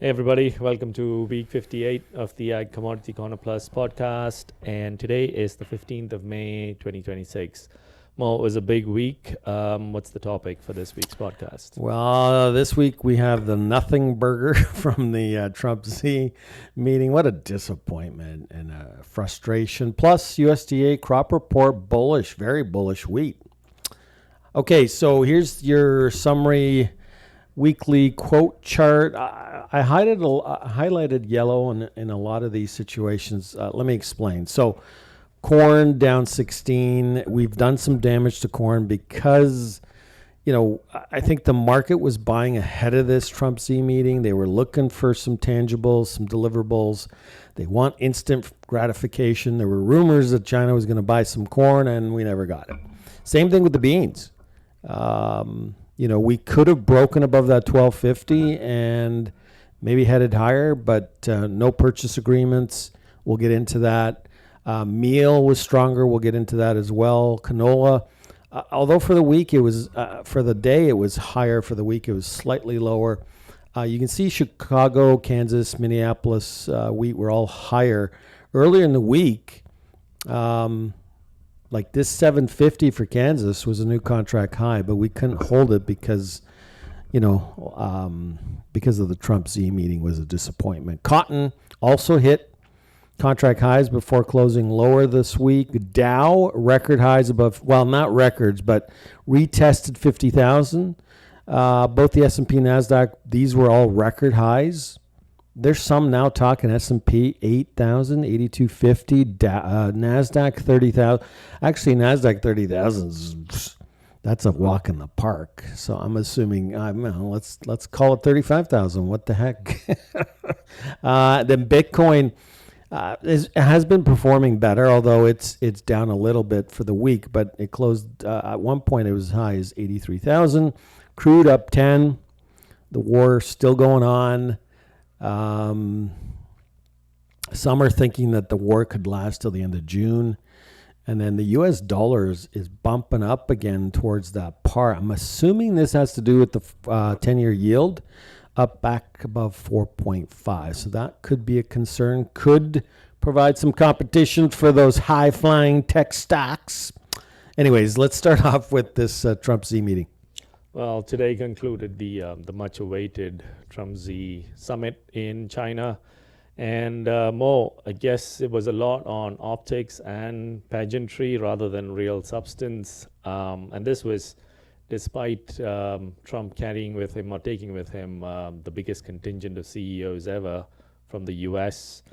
Hey everybody, welcome to week 58 of the Ag Commodity Corner Plus podcast, and today is the 15th of May 2026. Mo, it was a big week. What's the topic for this week's podcast? Well, this week we have the nothing burger from the Trump Z meeting. What a disappointment and a frustration. Plus USDA crop report bullish, very bullish wheat. Okay, so here's your summary weekly quote chart. I highlighted yellow in a lot of these situations. Let me explain. So corn down 16. We've done some damage to corn because, I think the market was buying ahead of this Trump Z meeting. They were looking for some tangibles, some deliverables. They want instant gratification. There were rumors that China was going to buy some corn, and we never got it. Same thing with the beans. We could have broken above that 1250 and maybe headed higher, but no purchase agreements. We'll get into that. Meal was stronger. We'll get into that as well. Canola, although for the week it was, for the day it was higher. For the week it was slightly lower. You can see Chicago, Kansas, Minneapolis wheat were all higher. Earlier in the week, like this 750 for Kansas was a new contract high, but we couldn't hold it because of the Trump Z meeting was a disappointment. Cotton also hit contract highs before closing lower this week. Dow record highs above, well, not records, but retested 50,000. Both the S&P and NASDAQ, these were all record highs. There's some now talking S&P 8,000, 8,250, NASDAQ 30,000. Actually, NASDAQ 30,000 that's a walk in the park. So I'm assuming, let's call it 35,000. What the heck? Then Bitcoin has been performing better, although it's down a little bit for the week. But it closed at one point. It was as high as 83,000. Crude up 10. The war still going on. Some are thinking that the war could last till the end of June. And then the U.S. dollar is bumping up again towards that par. I'm assuming this has to do with the 10-year yield up back above 4.5. So that could be a concern. Could provide some competition for those high-flying tech stocks. Anyways, let's start off with this Trump Z meeting. Well, today concluded the much-awaited Trump Z Summit in China. And Mo, I guess it was a lot on optics and pageantry rather than real substance. And this was despite Trump carrying with him or taking with him the biggest contingent of CEOs ever from the US.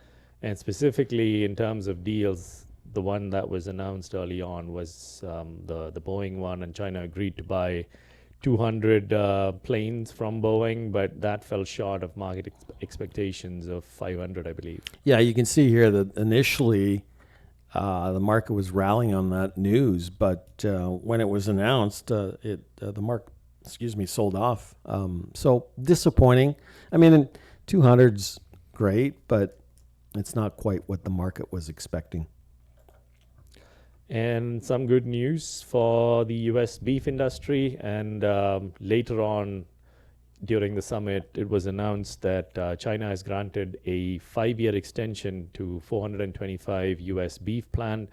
And specifically in terms of deals, the one that was announced early on was the Boeing one, and China agreed to buy 200 planes from Boeing, but that fell short of market expectations of 500, I believe. Yeah, you can see here that initially the market was rallying on that news, but when it was announced, the market, sold off. So disappointing. I mean, 200's great, but it's not quite what the market was expecting. And some good news for the US beef industry. And later on during the summit, it was announced that China has granted a 5-year extension to 425 US beef plant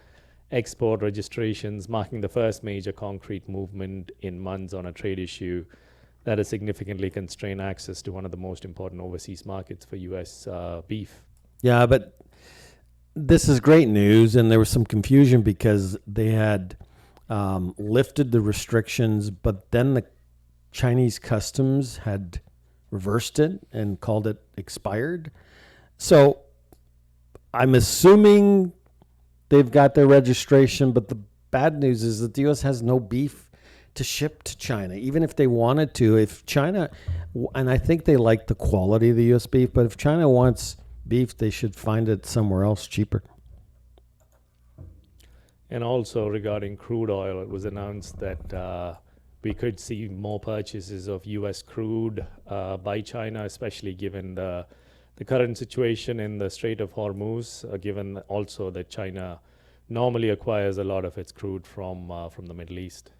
export registrations, marking the first major concrete movement in months on a trade issue that has significantly constrained access to one of the most important overseas markets for US beef. Yeah, but this is great news, and there was some confusion because they had lifted the restrictions, but then the Chinese customs had reversed it and called it expired. So I'm assuming they've got their registration, but the bad news is that the U.S. has no beef to ship to China, even if they wanted to. If China, and I think they like the quality of the U.S. beef, but if China wants beef, they should find it somewhere else cheaper. And also regarding crude oil, it was announced that we could see more purchases of U.S. crude by China, especially given the current situation in the Strait of Hormuz, given also that China normally acquires a lot of its crude from the Middle East.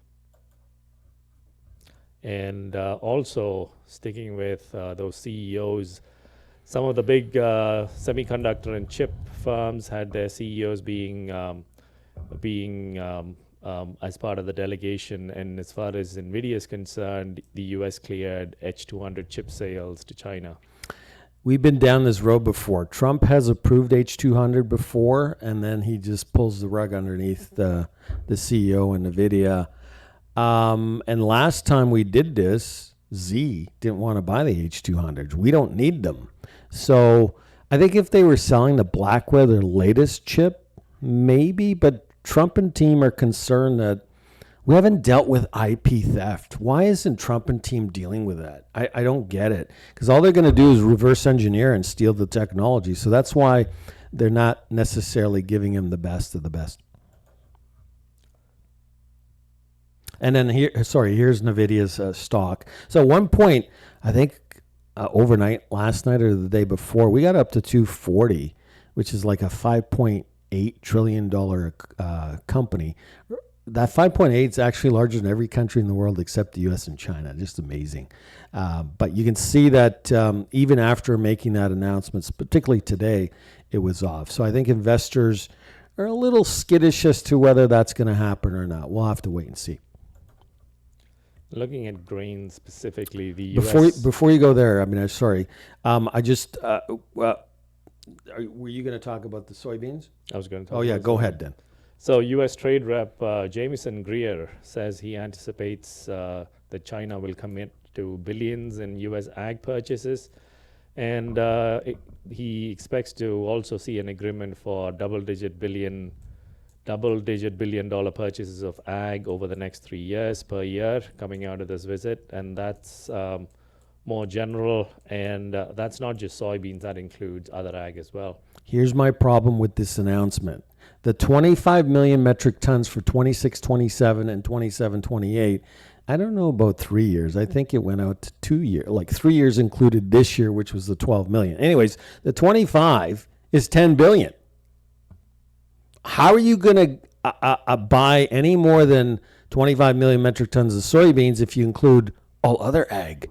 And also sticking with those CEOs, some of the big semiconductor and chip firms had their CEOs being as part of the delegation. And as far as NVIDIA is concerned, the US cleared H200 chip sales to China. We've been down this road before. Trump has approved H200 before, and then he just pulls the rug underneath the CEO and NVIDIA. And last time we did this, Z didn't want to buy the H200s. We don't need them. So I think if they were selling the Blackwell, their latest chip, maybe, but Trump and team are concerned that we haven't dealt with IP theft. Why isn't Trump and team dealing with that? I don't get it. Because all they're going to do is reverse engineer and steal the technology. So that's why they're not necessarily giving him the best of the best. And then here's NVIDIA's stock. So at one point, I think overnight, last night or the day before, we got up to 240, which is like a $5.8 trillion company. That 5.8 is actually larger than every country in the world except the U.S. and China. Just amazing. But you can see that even after making that announcement, particularly today, it was off. So I think investors are a little skittish as to whether that's going to happen or not. We'll have to wait and see. Looking at grain specifically, the U.S. Before you go there, sorry. Were you going to talk about the soybeans? I was going to talk Oh, yeah, about go ahead then. So U.S. Trade Rep Jamieson Greer says he anticipates that China will commit to billions in U.S. ag purchases, and he expects to also see an agreement for double-digit billion dollar purchases of ag over the next 3 years per year coming out of this visit, and that's more general, and that's not just soybeans, that includes other ag as well. Here's my problem with this announcement. The 25 million metric tons for 26-27 and 27-28, I don't know about 3 years. I think it went out to 2 years, like 3 years included this year, which was the 12 million. Anyways, the 25 is 10 billion. How are you going to buy any more than 25 million metric tons of soybeans if you include all other ag?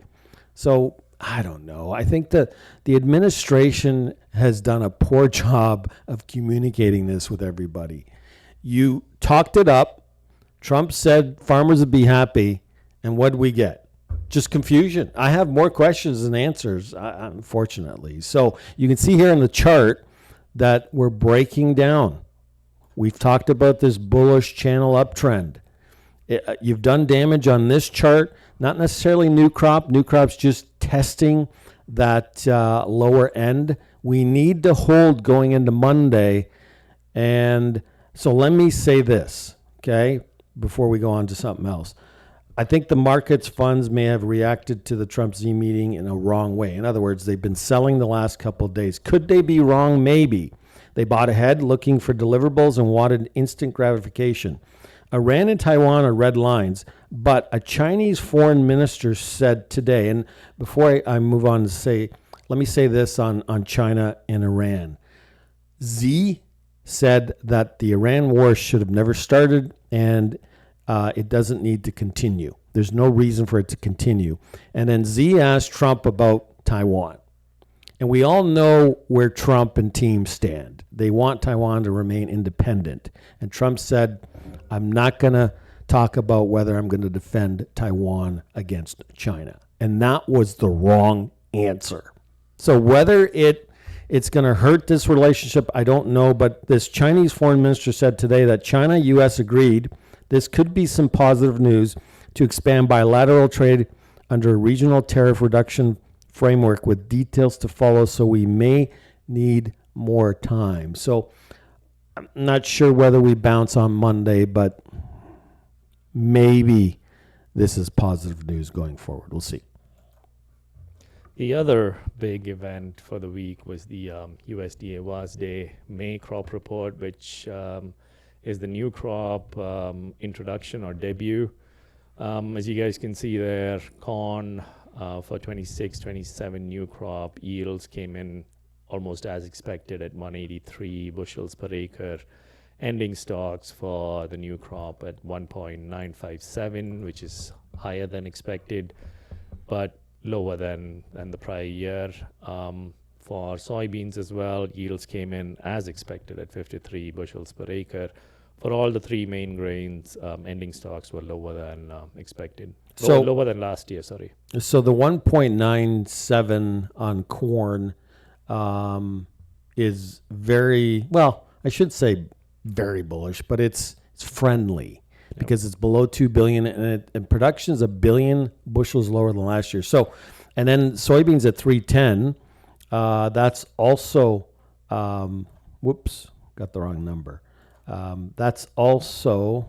So I don't know. I think that the administration has done a poor job of communicating this with everybody. You talked it up. Trump said farmers would be happy. And what did we get? Just confusion. I have more questions than answers, unfortunately. So you can see here in the chart that we're breaking down. We've talked about this bullish channel uptrend. You've done damage on this chart, not necessarily new crop. New crop's just testing that lower end. We need to hold going into Monday. And so let me say this, okay, before we go on to something else. I think the market's funds may have reacted to the Trump Z meeting in a wrong way. In other words, they've been selling the last couple of days. Could they be wrong? Maybe. They bought ahead looking for deliverables and wanted instant gratification. Iran and Taiwan are red lines, but a Chinese foreign minister said today, and before I move on to say, let me say this on China and Iran. Z said that the Iran war should have never started and it doesn't need to continue. There's no reason for it to continue. And then Z asked Trump about Taiwan. And we all know where Trump and team stand. They want Taiwan to remain independent. And Trump said, I'm not going to talk about whether I'm going to defend Taiwan against China. And that was the wrong answer. So whether it's going to hurt this relationship, I don't know. But this Chinese foreign minister said today that China, U.S. agreed this could be some positive news to expand bilateral trade under a regional tariff reduction framework with details to follow, so we may need more time. So I'm not sure whether we bounce on Monday, but maybe this is positive news going forward. We'll see. The other big event for the week was the USDA May Crop Report, which is the new crop introduction or debut. As you guys can see there, corn for 26-27 new crop yields came in almost as expected at 183 bushels per acre. Ending stocks for the new crop at 1.957, which is higher than expected, but lower than the prior year. for soybeans as well. Yields came in as expected at 53 bushels per acre. For all the three main grains, ending stocks were lower than expected. Lower than last year, sorry. So the 1.97 on corn is very, well, I should say very bullish, but it's friendly because it's below 2 billion and production is 1 billion bushels lower than last year. So, and then soybeans at 310, that's also, whoops, got the wrong number. That's also,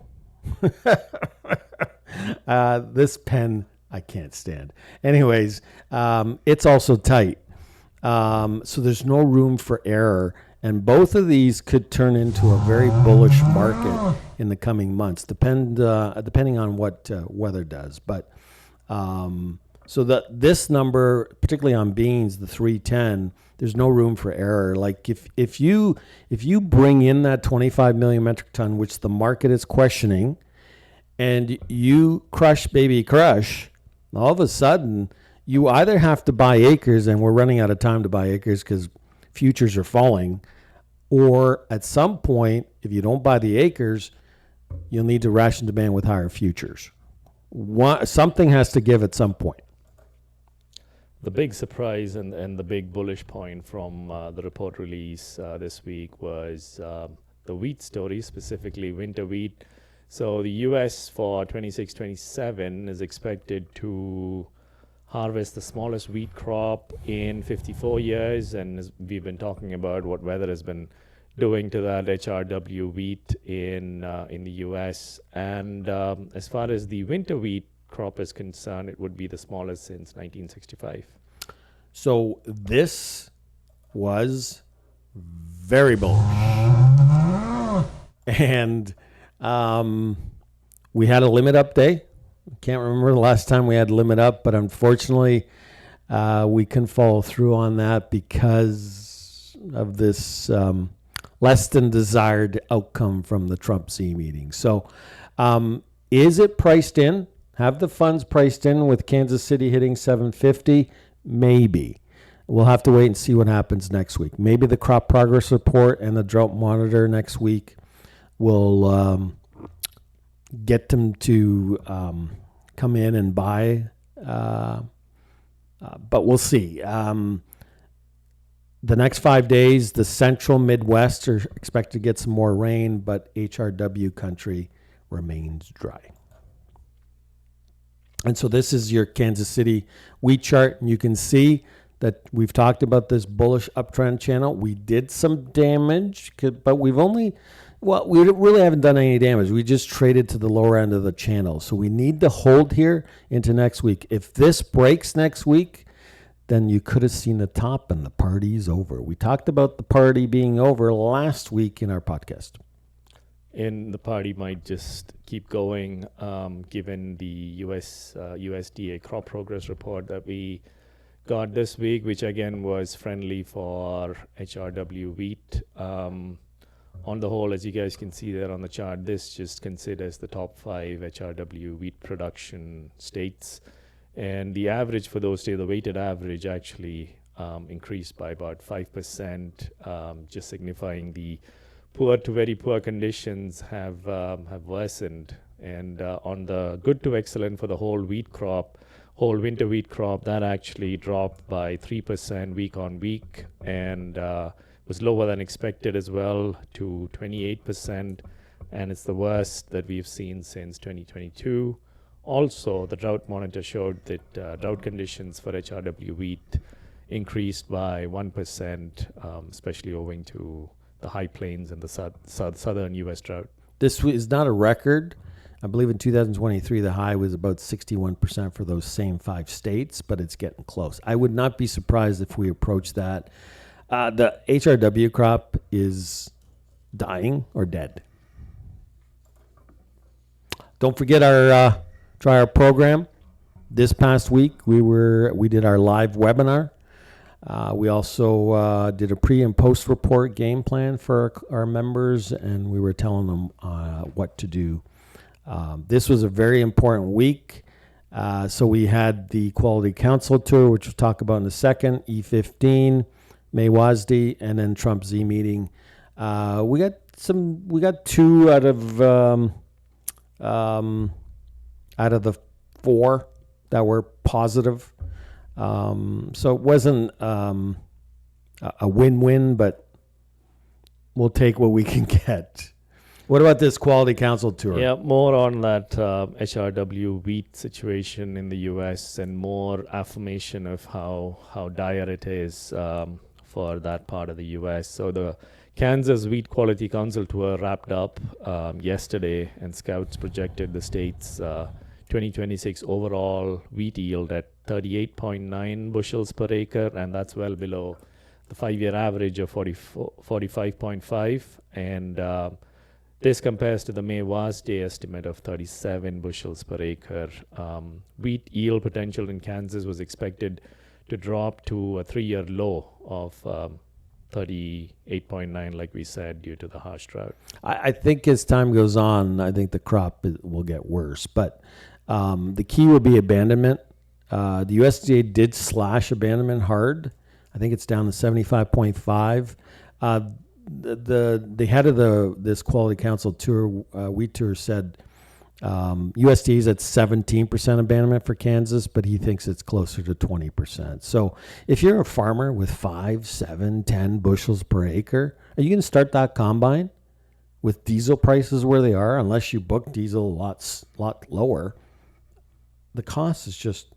this pen I can't stand. Anyways, it's also tight. So there's no room for error. And both of these could turn into a very bullish market in the coming months, depending on what weather does. But so this number, particularly on beans, the 310, there's no room for error. Like if you bring in that 25 million metric ton, which the market is questioning, and you crush, all of a sudden you either have to buy acres, and we're running out of time to buy acres because futures are falling, or at some point, if you don't buy the acres, you'll need to ration demand with higher futures. Something has to give at some point. The big surprise and the big bullish point from the report release this week was the wheat story, specifically winter wheat. So the U.S. for 26-27 is expected to harvest the smallest wheat crop in 54 years, and as we've been talking about what weather has been doing to that HRW wheat in the U.S. And as far as the winter wheat crop is concerned, it would be the smallest since 1965. So this was very bullish, and we had a limit up day. Can't remember the last time we had limit up, but unfortunately, we couldn't follow through on that because of this less than desired outcome from the Trump C meeting. So, is it priced in? Have the funds priced in with Kansas City hitting 750? Maybe. We'll have to wait and see what happens next week. Maybe the crop progress report and the drought monitor next week will get them to come in and buy, but we'll see. The next 5 days, the central Midwest are expected to get some more rain, but HRW country remains dry. And so this is your Kansas City wheat chart, and you can see that we've talked about this bullish uptrend channel. We did some damage, but we really haven't done any damage. We just traded to the lower end of the channel. So we need to hold here into next week. If this breaks next week, then you could have seen the top and the party's over. We talked about the party being over last week in our podcast. And the party might just keep going, given the USDA crop progress report that we got this week, which again was friendly for HRW wheat. On the whole, as you guys can see there on the chart, this just considers the top 5 HRW wheat production states. And the average for those states, the weighted average actually increased by about 5%, just signifying the poor to very poor conditions have worsened. And on the good to excellent for the whole winter wheat crop, that actually dropped by 3% week on week, and was lower than expected as well to 28%, and it's the worst that we've seen since 2022. Also, the drought monitor showed that drought conditions for HRW wheat increased by 1%, especially owing to the high plains and the southern U.S. drought. This is not a record. I believe in 2023, the high was about 61% for those same 5 states, but it's getting close. I would not be surprised if we approach that. The HRW crop is dying or dead. Don't forget our try our program. This past week, we did our live webinar. We also did a pre and post report game plan for our members, and we were telling them what to do. This was a very important week. So we had the Quality Council Tour, which we'll talk about in a second, E15, May WASD, and then Trump Z meeting. We got two out of the four that were positive. So it wasn't a win-win, but we'll take what we can get. What about this Quality Council tour? Yeah, more on that HRW wheat situation in the U.S. and more affirmation of how dire it is for that part of the U.S. So the Kansas Wheat Quality Council tour wrapped up yesterday, and scouts projected the state's 2026 overall wheat yield at 38.9 bushels per acre, and that's well below the 5-year average of 45.5. And this compares to the May WASD estimate of 37 bushels per acre. Wheat yield potential in Kansas was expected to drop to a 3-year low of 38.9, like we said, due to the harsh drought. I think as time goes on, I think the crop will get worse. But the key will be abandonment. The USDA did slash abandonment hard. I think it's down to 75.5. The head of this Quality Council tour, wheat tour, said USDA is at 17% abandonment for Kansas, but he thinks it's closer to 20%. So if you're a farmer with 5, 7, 10 bushels per acre, are you going to start that combine with diesel prices where they are? Unless you book diesel a lot lower, the cost is just,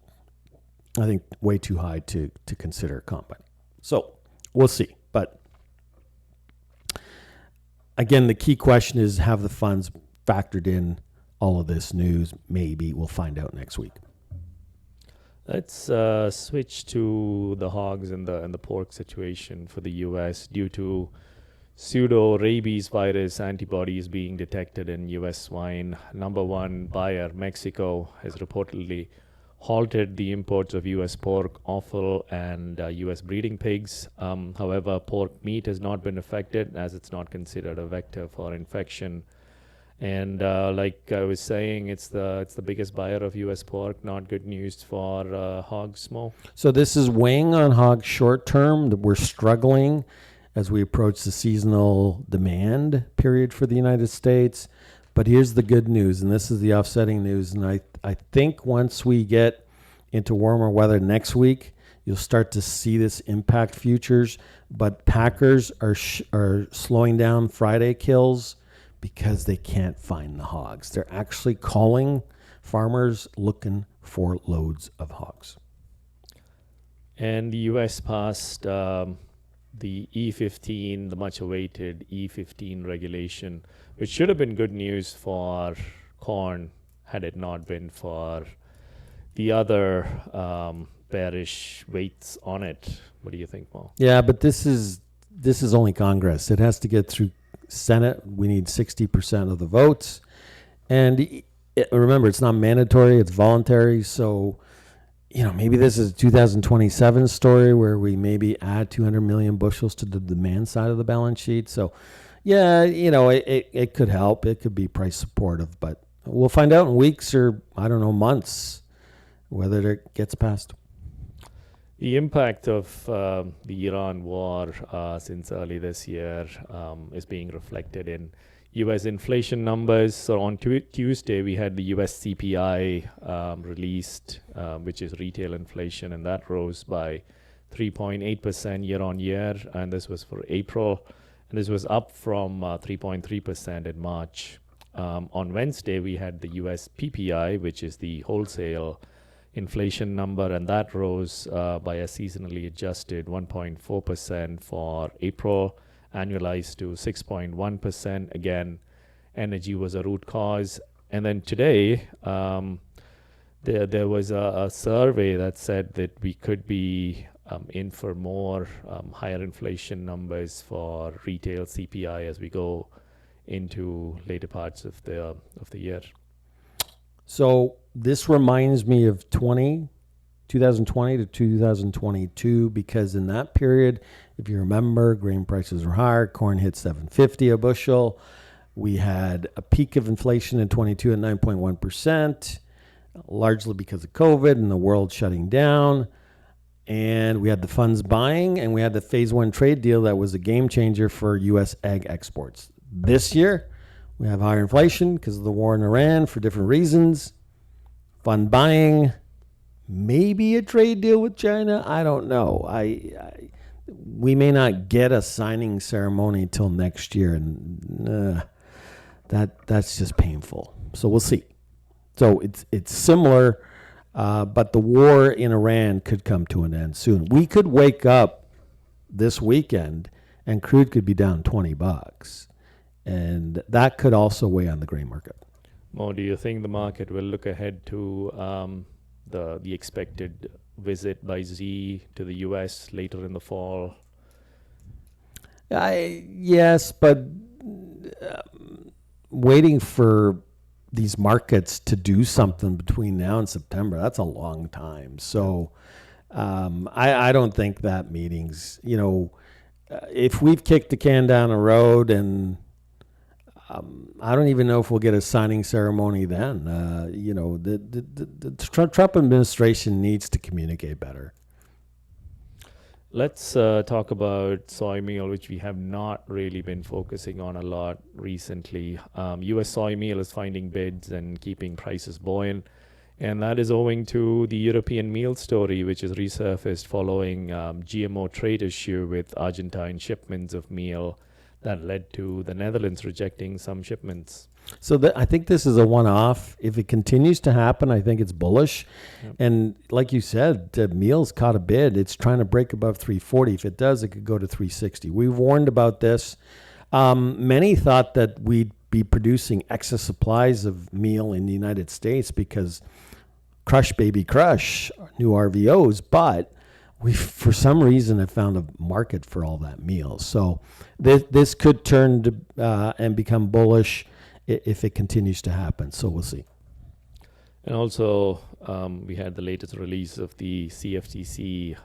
I think, way too high to consider a combine. So we'll see. But again, the key question is, have the funds factored in all of this news? Maybe. We'll find out next week. Let's switch to the hogs and the pork situation for the U.S. due to pseudo rabies virus antibodies being detected in U.S. swine. Number one buyer, Mexico, has reportedly halted the imports of U.S. pork, offal, and U.S. breeding pigs. However, pork meat has not been affected as it's not considered a vector for infection. And like I was saying, it's the biggest buyer of U.S. pork. Not good news for hogs, Mo. So this is weighing on hogs short term. We're struggling as we approach the seasonal demand period for the United States. But here's the good news, and this is the offsetting news. And I think once we get into warmer weather next week, you'll start to see this impact futures. But packers are slowing down Friday kills because they can't find the hogs. They're actually calling farmers looking for loads of hogs. And the U.S. passed the E15, the much-awaited E15 regulation, which should have been good news for corn had it not been for the other bearish weights on it. What do you think, Mo? Yeah, but this is only Congress. It has to get through Senate. We need 60% of the votes. And remember, it's not mandatory, it's voluntary. So, maybe this is a 2027 story where we maybe add 200 million bushels to the demand side of the balance sheet. So, yeah, it could help. It could be price supportive, but we'll find out in weeks or, months whether it gets passed. The impact of the Iran war since early this year is being reflected in U.S. inflation numbers. So on Tuesday, we had the U.S. CPI released, which is retail inflation, and that rose by 3.8% year on year. And this was for April. And this was up from 3.3% in March. On Wednesday, we had the U.S. PPI, which is the wholesale inflation number, and that rose by a seasonally adjusted 1.4% for April, annualized to 6.1%. Again, energy was a root cause. And then today, there was a survey that said that we could be in for more higher inflation numbers for retail CPI as we go into later parts of the year. So this reminds me of 2020 to 2022, because in that period, if you remember, grain prices were higher, corn hit $7.50 a bushel. We had a peak of inflation in 22 at 9.1%, largely because of COVID and the world shutting down. And we had the funds buying, and we had the phase one trade deal that was a game changer for U.S. ag exports. This year, we have higher inflation because of the war in Iran for different reasons. Fund buying, maybe a trade deal with China. I don't know. We may not get a signing ceremony till next year, and that's just painful. So we'll see. So it's similar, but the war in Iran could come to an end soon. We could wake up this weekend and crude could be down $20, and that could also weigh on the grain market. Mo, do you think the market will look ahead to the expected visit by Xi to the U.S. later in the fall? Yes, but waiting for these markets to do something between now and September, that's a long time. So I don't think that meeting's, if we've kicked the can down the road, and I don't even know if we'll get a signing ceremony then. The Trump administration needs to communicate better. Let's talk about soy meal, which we have not really been focusing on a lot recently. U.S. soy meal is finding bids and keeping prices buoyant, and that is owing to the European meal story, which is resurfaced following GMO trade issue with Argentine shipments of meal that led to the Netherlands rejecting some shipments. So I think this is a one-off. If it continues to happen, I think it's bullish. Yep. And like you said, meal's caught a bid. It's trying to break above 340. If it does, it could go to 360. We've warned about this. Many thought that we'd be producing excess supplies of meal in the United States because crush, baby, crush, new RVOs, but we, for some reason, have found a market for all that meal. So this could turn to and become bullish if it continues to happen. So we'll see. And also, we had the latest release of the CFTC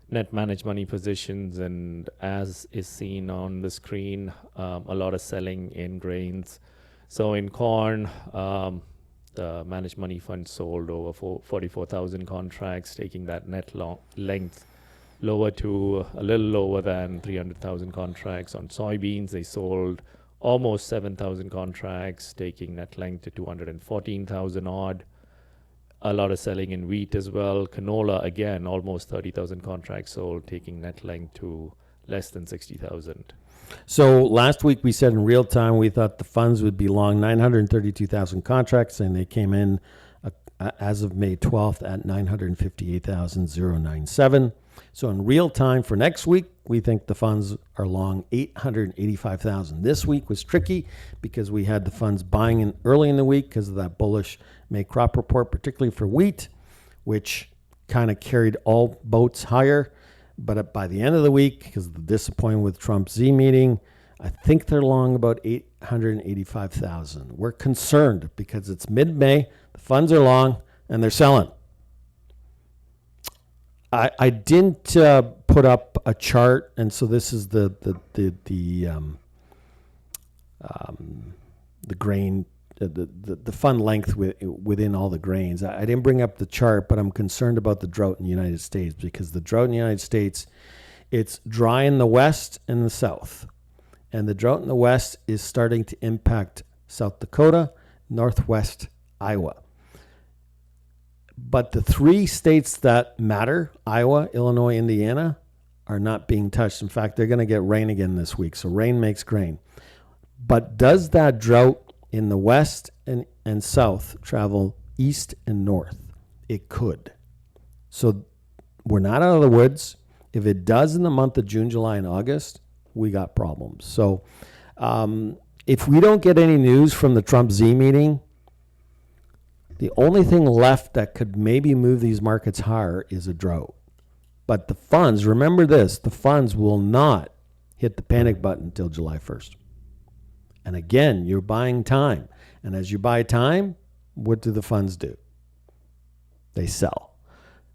net managed money positions, and as is seen on the screen, a lot of selling in grains. So in corn, the managed money fund sold over 44,000 contracts, taking that net length lower to a little lower than 300,000 contracts. On soybeans, they sold almost 7,000 contracts, taking net length to 214,000 odd. A lot of selling in wheat as well. Canola, again, almost 30,000 contracts sold, taking net length to less than 60,000. So last week we said in real time we thought the funds would be long 932,000 contracts, and they came in as of May 12th at 958,097. So in real time for next week, we think the funds are long 885,000. This week was tricky because we had the funds buying in early in the week because of that bullish May crop report, particularly for wheat, which kind of carried all boats higher. But by the end of the week, because of the disappointment with Trump's Z meeting, I think they're long about 885,000. We're concerned because it's mid-May, the funds are long, and they're selling. I didn't put up a chart, and so this is the grain, the fund length within all the grains. I didn't bring up the chart, but I'm concerned about the drought in the United States because the drought in the United States, it's dry in the west and the south, and the drought in the west is starting to impact South Dakota, northwest Iowa. But the three states that matter, Iowa, Illinois, Indiana, are not being touched. In fact, they're going to get rain again this week. So rain makes grain. But does that drought in the west and south travel east and north? It could. So we're not out of the woods. If it does in the month of June, July, and August, we got problems. So if we don't get any news from the Trump Z meeting, the only thing left that could maybe move these markets higher is a drought. But the funds, remember this, the funds will not hit the panic button until July 1st. And again, you're buying time. And as you buy time, what do the funds do? They sell.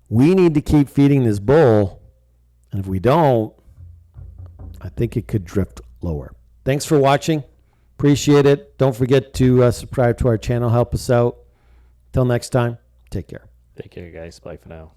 We need to keep feeding this bull. And if we don't, I think it could drift lower. Thanks for watching. Appreciate it. Don't forget to subscribe to our channel. Help us out. Till next time, take care. Take care, guys. Bye for now.